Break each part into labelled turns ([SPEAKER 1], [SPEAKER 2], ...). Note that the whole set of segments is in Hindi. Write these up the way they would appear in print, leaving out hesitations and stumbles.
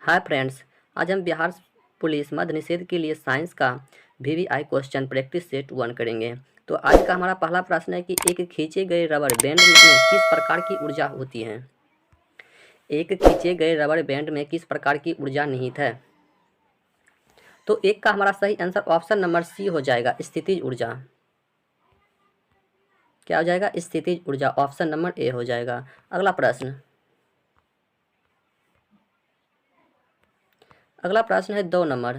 [SPEAKER 1] हाय फ्रेंड्स, आज हम बिहार पुलिस मद्य निषेध के लिए साइंस का वीवीआई क्वेश्चन प्रैक्टिस सेट 1 करेंगे। तो आज का हमारा पहला प्रश्न है कि एक खींचे गए रबर बैंड में किस प्रकार की ऊर्जा होती है। एक खींचे गए रबर बैंड में किस प्रकार की ऊर्जा निहित है। तो एक का हमारा सही आंसर ऑप्शन नंबर सी हो जाएगा, स्थितिज ऊर्जा। क्या हो जाएगा? स्थितिज ऊर्जा। ऑप्शन नंबर ए हो जाएगा। अगला प्रश्न है 2 नंबर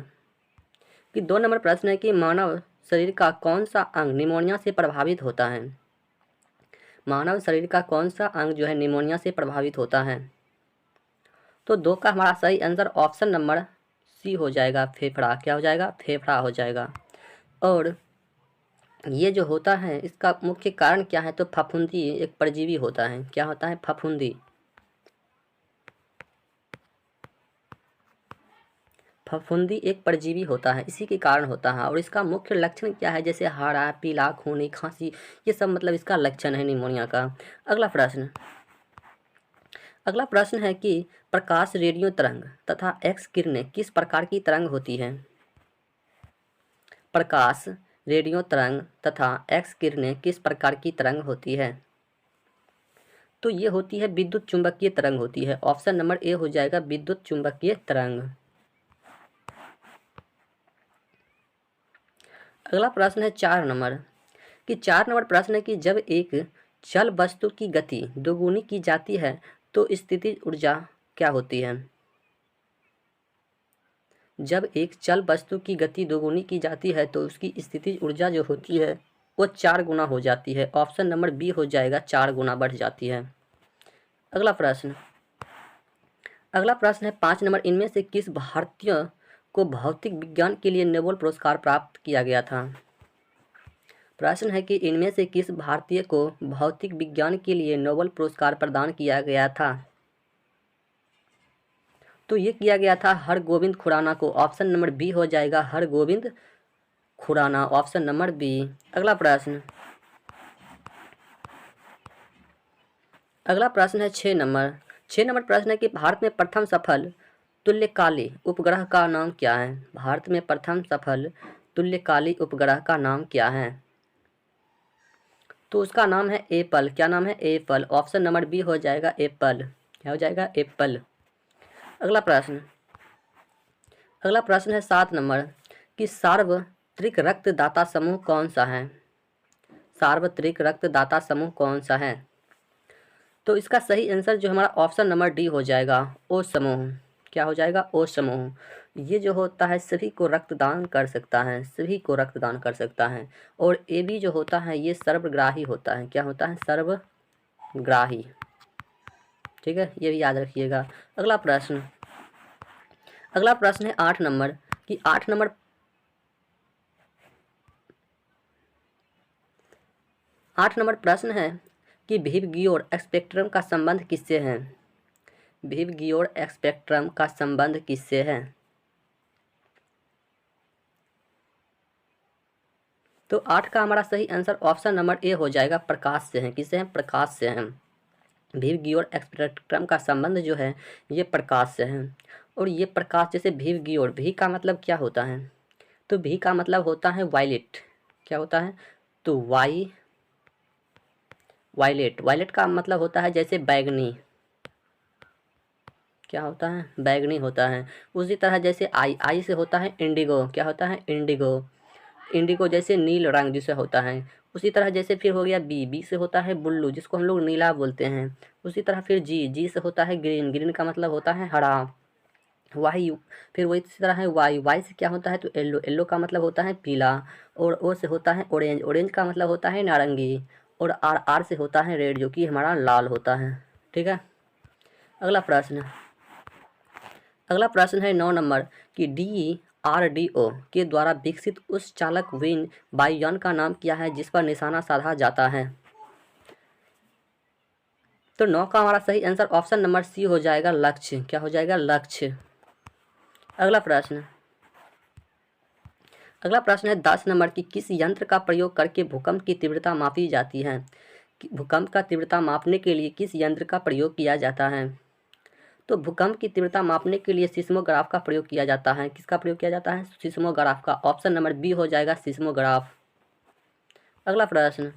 [SPEAKER 1] कि 2 नंबर प्रश्न है कि मानव शरीर का कौन सा अंग निमोनिया से प्रभावित होता है। मानव शरीर का कौन सा अंग जो है निमोनिया से प्रभावित होता है। तो 2 का हमारा सही आंसर ऑप्शन नंबर सी हो जाएगा, फेफड़ा। क्या हो जाएगा? फेफड़ा हो जाएगा। और ये जो होता है इसका मुख्य कारण क्या है? तो फफूंदी एक परजीवी होता है। क्या होता है? फफूंदी। फफूंदी एक परजीवी होता है, इसी के कारण होता है। और इसका मुख्य लक्षण क्या है? जैसे हाड़ा, पीला, खूनी, खांसी, ये सब मतलब इसका लक्षण है निमोनिया का। अगला प्रश्न है कि प्रकाश, रेडियो तरंग तथा एक्स किरणें किस प्रकार की तरंग होती है। प्रकाश, रेडियो तरंग तथा एक्स किरणें किस प्रकार की तरंग होती है। तो ये होती है विद्युत चुंबकीय तरंग होती है। ऑप्शन नंबर ए हो जाएगा, विद्युत चुंबकीय तरंग। अगला प्रश्न है 4 नंबर कि 4 नंबर प्रश्न है कि जब एक चल वस्तु की गति दोगुनी की जाती है तो स्थितिज ऊर्जा क्या होती है। जब एक चल वस्तु की गति दोगुनी की जाती है तो उसकी स्थितिज ऊर्जा जो होती है वो 4 गुना हो जाती है। ऑप्शन नंबर बी हो जाएगा, 4 गुना बढ़ जाती है। अगला प्रश्न है 5 नंबर, इनमें से किस भारतीय को भौतिक विज्ञान के लिए नोबेल पुरस्कार प्राप्त किया गया था। प्रश्न है कि इनमें से किस भारतीय को भौतिक विज्ञान के लिए नोबेल पुरस्कार प्रदान किया गया था। तो ये किया गया था हरगोविंद खुराना को। ऑप्शन नंबर बी हो जाएगा, Hargobind Khorana. Option number b. अगला प्रश्न है 6 नंबर। 6 नंबर प्रश्न है कि भारत में प्रथम सफल तुल्यकाली उपग्रह का नाम क्या है। भारत में प्रथम सफल तुल्यकाली उपग्रह का नाम क्या है। तो उसका नाम है एप्पल। क्या नाम है? एप्पल। ऑप्शन नंबर बी हो जाएगा, एप्पल। क्या हो जाएगा? एप्पल। अगला प्रश्न है 7 नंबर कि सार्वत्रिक रक्तदाता समूह कौन सा है। सार्वत्रिक रक्तदाता समूह कौन सा है। तो इसका सही आंसर जो हमारा ऑप्शन नंबर डी हो जाएगा, ओ समूह। क्या हो जाएगा? ओ समूह। ये जो होता है सभी को रक्तदान कर सकता है, सभी को रक्तदान कर सकता है। और ए बी जो होता है ये सर्वग्राही होता है। क्या होता है? सर्वग्राही। ठीक है, ये भी याद रखिएगा। अगला प्रश्न है 8 नंबर कि 8 नंबर प्रश्न है कि विबग्योर स्पेक्ट्रम का संबंध किससे है। विबग्योर स्पेक्ट्रम का संबंध किससे है। तो 8 का हमारा सही आंसर ऑप्शन नंबर ए हो जाएगा, प्रकाश से है। किससे है? प्रकाश से है। विबग्योर स्पेक्ट्रम का संबंध जो है ये प्रकाश से है। और ये प्रकाश जैसे विबग्योर, भी का मतलब क्या होता है। तो भी का मतलब होता है वायलेट। क्या होता है? तो वायलेट का मतलब होता है जैसे बैगनी। क्या होता है? बैगनी होता है। उसी तरह जैसे आई से होता है इंडिगो। क्या होता है? इंडिगो जैसे नील रंग जिसे होता है। उसी तरह जैसे फिर हो गया बी से होता है ब्लू, जिसको हम लोग नीला बोलते हैं। उसी तरह फिर जी से होता है ग्रीन का मतलब होता है हरा। वाई फिर वही इसी तरह है वाई से क्या होता है? तो येलो का मतलब होता है पीला। और ओ से होता है ऑरेंज का मतलब होता है नारंगी। और आर से होता है रेड, जो कि हमारा लाल होता है। ठीक है। अगला प्रश्न है 9 नंबर कि DRDO के द्वारा विकसित उस चालक विन वायुयान का नाम क्या है जिस पर निशाना साधा जाता है। तो 9 का हमारा सही आंसर ऑप्शन नंबर सी हो जाएगा, लक्ष्य। क्या हो जाएगा? लक्ष्य। अगला प्रश्न है 10 नंबर की किस यंत्र का प्रयोग करके भूकंप की तीव्रता मापी जाती है। भूकंप का तीव्रता मापने के लिए किस यंत्र का प्रयोग किया जाता है। तो भूकंप की तीव्रता मापने के लिए सिस्मोग्राफ का प्रयोग किया जाता है। किसका प्रयोग किया जाता है? सिस्मोग्राफ का। ऑप्शन नंबर बी हो जाएगा सिस्मोग्राफ। अगला प्रश्न,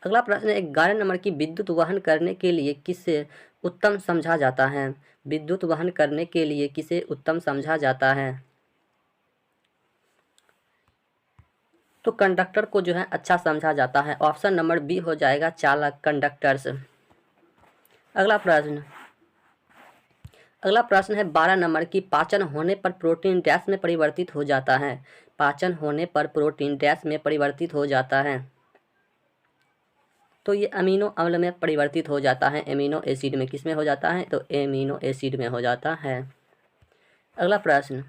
[SPEAKER 1] अगला प्रश्न है 11 नंबर की विद्युत वहन करने के लिए किसे उत्तम समझा जाता है? विद्युत वहन करने के लिए किसे उत्तम समझा जाता है? तो कंडक्टर को जो है अच्छा समझा जाता है। ऑप्शन नंबर बी हो जाएगा चालक, कंडक्टर्स। अगला प्रश्न, अगला प्रश्न है 12 नंबर की पाचन होने पर प्रोटीन डैश में परिवर्तित हो जाता है। पाचन होने पर प्रोटीन डैश में परिवर्तित हो जाता है। तो ये अमीनो अम्ल में परिवर्तित हो जाता है। एमिनो एसिड में, किस में हो जाता है? तो एमिनो एसिड में हो जाता है। अगला प्रश्न,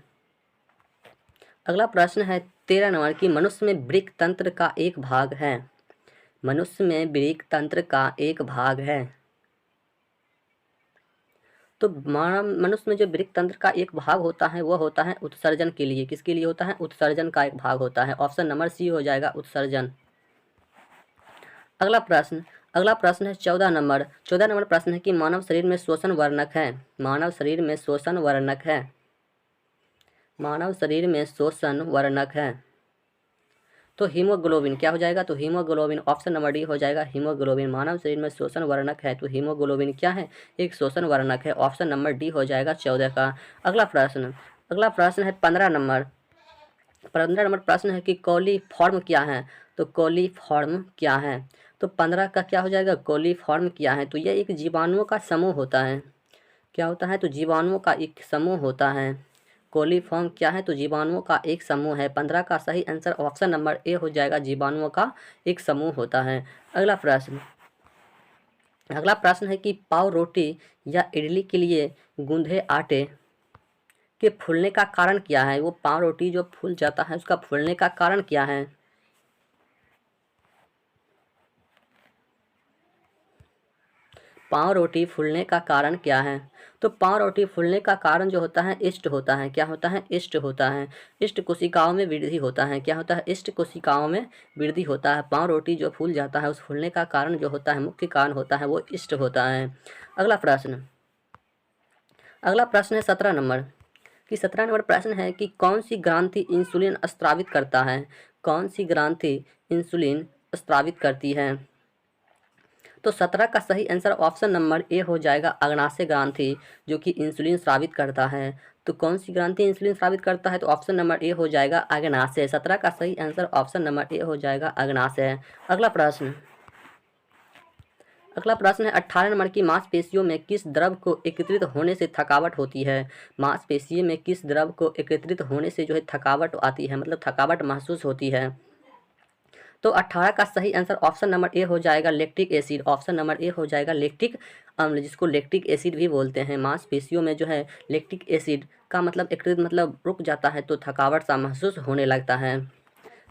[SPEAKER 1] अगला प्रश्न है 13 नंबर की मनुष्य में वृक्क तंत्र का एक भाग है। मनुष्य में वृक्क तंत्र का एक भाग है। तो मानव मनुष्य में जो वृक्क तंत्र का एक भाग होता है वह होता है उत्सर्जन के लिए। किसके लिए होता है? उत्सर्जन का एक भाग होता है। ऑप्शन नंबर सी हो जाएगा उत्सर्जन। अगला प्रश्न, अगला प्रश्न है 14 नंबर। 14 नंबर प्रश्न है कि मानव शरीर में श्वसन वर्णक है। मानव शरीर में श्वसन वर्णक है। मानव शरीर में श्वसन वर्णक है। तो हीमोग्लोबिन क्या हो जाएगा? तो हीमोग्लोबिन। ऑप्शन नंबर डी हो जाएगा हीमोग्लोबिन। मानव शरीर में श्वसन वर्णक है तो हीमोग्लोबिन क्या है? एक श्वसन वर्णक है। ऑप्शन नंबर डी हो जाएगा 14 का। अगला प्रश्न, अगला प्रश्न है 15 नंबर। 15 नंबर प्रश्न है कि कोलीफॉर्म क्या है? तो कोलीफॉर्म क्या है? तो 15 का क्या हो जाएगा? कोलीफॉर्म क्या है? तो यह एक जीवाणुओं का समूह होता है। क्या होता है? तो जीवाणुओं का एक समूह होता है। कोलीफॉर्म क्या है? तो जीवाणुओं का एक समूह है। 15 का सही आंसर ऑप्शन नंबर ए हो जाएगा, जीवाणुओं का एक समूह होता है। अगला प्रश्न, अगला प्रश्न है कि पाव रोटी या इडली के लिए गूंधे आटे के फूलने का कारण क्या है? वो पाव रोटी जो फूल जाता है उसका फूलने का कारण क्या है? पाव रोटी फूलने का कारण क्या है? तो पाव रोटी फूलने का कारण जो होता है ईस्ट होता है। क्या होता है? ईस्ट होता है। ईस्ट कोशिकाओं में वृद्धि होता है। क्या होता है? ईस्ट कोशिकाओं में वृद्धि होता है। पाव रोटी जो फूल जाता है उस फूलने का कारण जो होता है, मुख्य कारण होता है, वो ईस्ट होता है। अगला प्रश्न, अगला प्रश्न है 17 नंबर कि 17 नंबर प्रश्न है कि कौन सी ग्रंथि इंसुलिन स्रावित करता है? कौन सी ग्रंथि इंसुलिन स्रावित करती है? तो 17 का सही आंसर ऑप्शन नंबर ए हो जाएगा अग्नाशय ग्रंथि, जो कि इंसुलिन स्रावित करता है। तो कौन सी ग्रंथि इंसुलिन स्रावित करता है? तो ऑप्शन नंबर ए हो जाएगा अग्नाशय। 17 का सही आंसर ऑप्शन नंबर ए हो जाएगा अग्नाशय। अगला प्रश्न, अगला प्रश्न है 18 नंबर की मांसपेशियों में किस द्रव को एकत्रित होने से थकावट होती है? मांसपेशियों में किस द्रव को एकत्रित होने से जो है थकावट आती है, मतलब थकावट महसूस होती है? तो 18 का सही आंसर ऑप्शन नंबर ए हो जाएगा lactic acid. Option number A हो जाएगा लैक्टिक अम्ल, जिसको लैक्टिक एसिड भी बोलते हैं। मांसपेशियों में जो है लैक्टिक एसिड का मतलब एकत्रित मतलब रुक जाता है तो थकावट सा महसूस होने लगता है।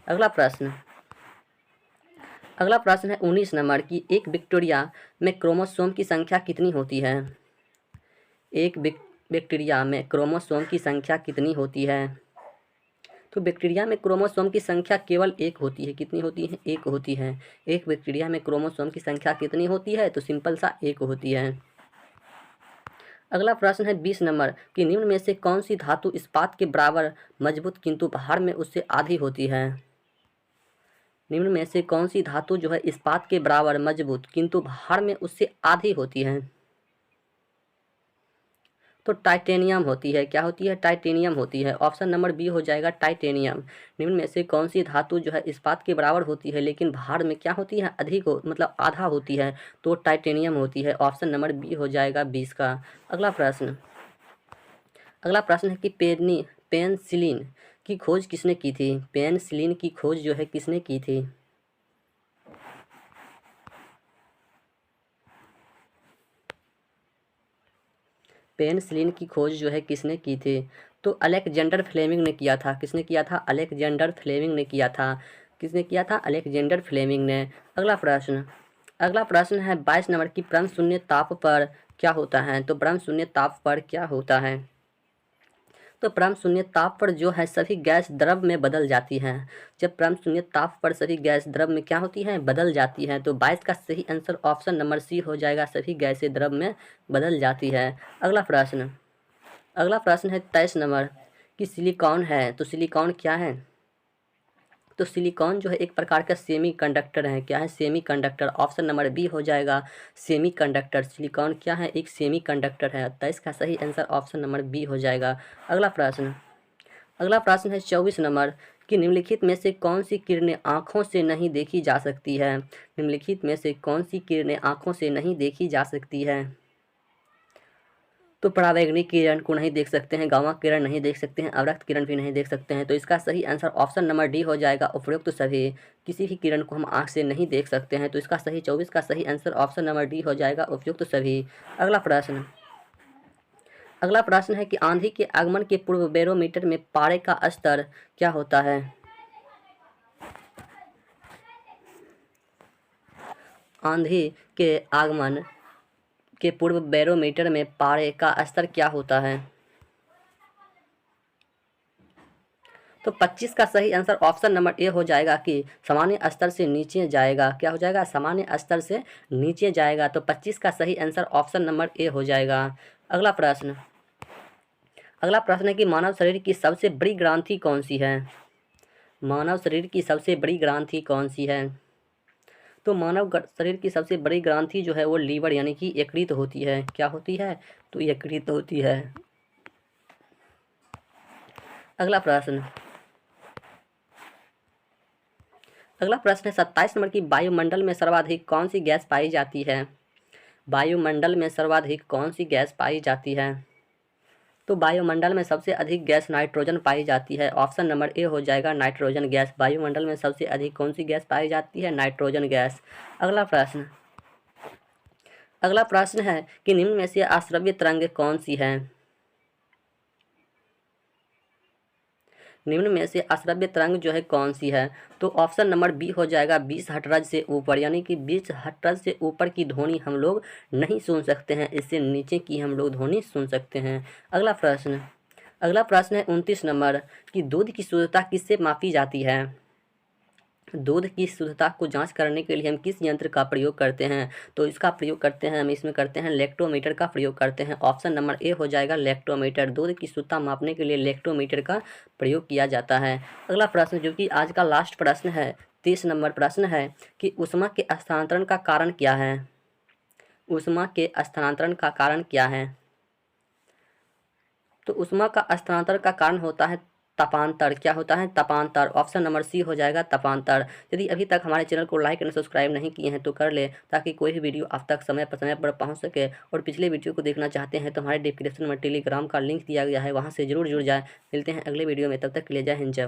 [SPEAKER 1] अगला प्रश्न, अगला प्रश्न है 19 नंबर की एक बैक्टीरिया में क्रोमोसोम की संख्या कितनी होती है? एक बैक्टीरिया में क्रोमोसोम की संख्या कितनी होती है? तो बैक्टीरिया में क्रोमोसोम की संख्या केवल एक होती है। कितनी होती है? एक होती है। एक बैक्टीरिया में क्रोमोसोम की संख्या कितनी होती है? तो सिंपल सा एक होती है। अगला प्रश्न है 20 नंबर कि निम्न में से कौन सी धातु इस्पात के बराबर मजबूत किंतु भार में उससे आधी होती है? निम्न में से कौन सी धातु जो है इस्पात के बराबर मजबूत किंतु भार में उससे आधी होती है? तो टाइटेनियम होती है। क्या होती है? टाइटेनियम होती है। ऑप्शन नंबर बी हो जाएगा टाइटेनियम। निम्न में से कौन सी धातु जो है इस्पात के बराबर होती है लेकिन भार में क्या होती है? अधिक हो, मतलब आधा होती है, तो टाइटेनियम होती है। ऑप्शन नंबर बी हो जाएगा 20 का। अगला प्रश्न, अगला प्रश्न है कि पेनिसिलिन की खोज किसने की थी? पेनिसिलिन की खोज जो है किसने की थी? पेनिसिलिन की खोज जो है किसने की थी? तो अलेक्जेंडर फ्लेमिंग ने किया था। किसने किया था? अलेक्जेंडर फ्लेमिंग ने किया था। किसने किया था? अलेक्जेंडर फ्लेमिंग ने। अगला प्रश्न, अगला प्रश्न है 22 नंबर की ब्रह्म शून्य ताप पर क्या होता है? तो ब्रह्म शून्य ताप पर क्या होता है? तो परम शून्य ताप पर जो है सभी गैस द्रव में बदल जाती हैं। जब परम शून्य ताप पर सभी गैस द्रव में क्या होती हैं, बदल जाती हैं। तो 22 का सही आंसर ऑप्शन नंबर सी हो जाएगा, सभी गैसें द्रव में बदल जाती है। अगला प्रश्न है 23 नंबर कि सिलिकॉन है, तो सिलिकॉन क्या है? तो सिलिकॉन जो है एक प्रकार का सेमी कंडक्टर है। क्या है? Semiconductor. Option number b हो जाएगा, सेमी कंडक्टर। सिलिकॉन क्या है? एक सेमी कंडक्टर है। 23 का सही आंसर ऑप्शन नंबर बी हो जाएगा। अगला प्रश्न है 24 नंबर कि निम्नलिखित में से कौन सी किरणें आँखों से नहीं देखी जा सकती है? निम्नलिखित में से कौन सी किरणें आँखों से नहीं देखी जा सकती है? तो परावैंगनिक किरण को नहीं देख सकते हैं, गामा किरण नहीं देख सकते हैं, अवरक्त किरण भी नहीं देख सकते हैं। तो इसका सही आंसर ऑप्शन नंबर डी हो जाएगा, उपयुक्त सभी। किसी भी किरण को हम आँख से नहीं देख सकते हैं। तो इसका सही 24 का सही आंसर ऑप्शन नंबर डी हो जाएगा, उपयुक्त सभी। अगला प्रश्न है कि आंधी के आगमन के पूर्व बैरोमीटर में पारे का स्तर क्या होता है? आंधी के आगमन के पूर्व बैरोमीटर में पारे का स्तर क्या होता है? तो 25 का सही आंसर ऑप्शन नंबर ए हो जाएगा कि सामान्य स्तर से नीचे जाएगा। क्या हो जाएगा? सामान्य स्तर से नीचे जाएगा। तो 25 का सही आंसर ऑप्शन नंबर ए हो जाएगा। अगला प्रश्न है कि मानव शरीर की सबसे बड़ी ग्रंथि कौन सी है? मानव शरीर की सबसे बड़ी ग्रंथि कौन सी है? तो शरीर की सबसे बड़ी ग्रंथि जो है वो लीवर यानी कि यकृत होती है। क्या होती है? तो यकृत होती है। अगला प्रश्न है 27 नंबर की वायुमंडल में सर्वाधिक कौन सी गैस पाई जाती है? वायुमंडल में सर्वाधिक कौन सी गैस पाई जाती है? तो वायुमंडल में सबसे अधिक गैस नाइट्रोजन पाई जाती है। ऑप्शन नंबर ए हो जाएगा, नाइट्रोजन गैस। वायुमंडल में सबसे अधिक कौन सी गैस पाई जाती है? Nitrogen gas. अगला प्रश्न है कि निम्न में से अश्रव्य तरंग कौन सी है? निम्न में से अश्रव्य तरंग जो है कौन सी है? तो ऑप्शन नंबर बी हो जाएगा, 20 हर्ट्ज से ऊपर। यानी कि 20 हर्ट्ज से ऊपर की ध्वनि हम लोग नहीं सुन सकते हैं, इससे नीचे की हम लोग ध्वनि सुन सकते हैं। अगला प्रश्न है 29 नंबर कि दूध की शुद्धता किससे मापी जाती है? दूध की शुद्धता को जांच करने के लिए हम किस यंत्र का प्रयोग करते हैं? तो इसका प्रयोग करते हैं हम इसमें करते हैं लैक्टोमीटर का प्रयोग करते हैं। ऑप्शन नंबर ए हो जाएगा, लैक्टोमीटर। दूध की शुद्धता मापने के लिए लैक्टोमीटर का प्रयोग किया जाता है। अगला प्रश्न जो कि आज का लास्ट प्रश्न है, 30 नंबर प्रश्न है कि ऊष्मा के स्थानांतरण का कारण क्या है? ऊष्मा के स्थानांतरण का कारण क्या है? तो ऊष्मा का स्थानांतरण का कारण होता है तापांतर। क्या होता है? तापांतर। ऑप्शन नंबर सी हो जाएगा, तापांतर। यदि अभी तक हमारे चैनल को लाइक एंड सब्सक्राइब नहीं किए हैं तो कर ले, ताकि कोई भी वीडियो आप तक समय पर पहुंच सके। और पिछले वीडियो को देखना चाहते हैं तो हमारे डिस्क्रिप्शन में टेलीग्राम का लिंक दिया गया है, वहां से जरूर जुड़ जाए। मिलते हैं अगले वीडियो में, तब तक के लिए जय हिंद, जय भारत।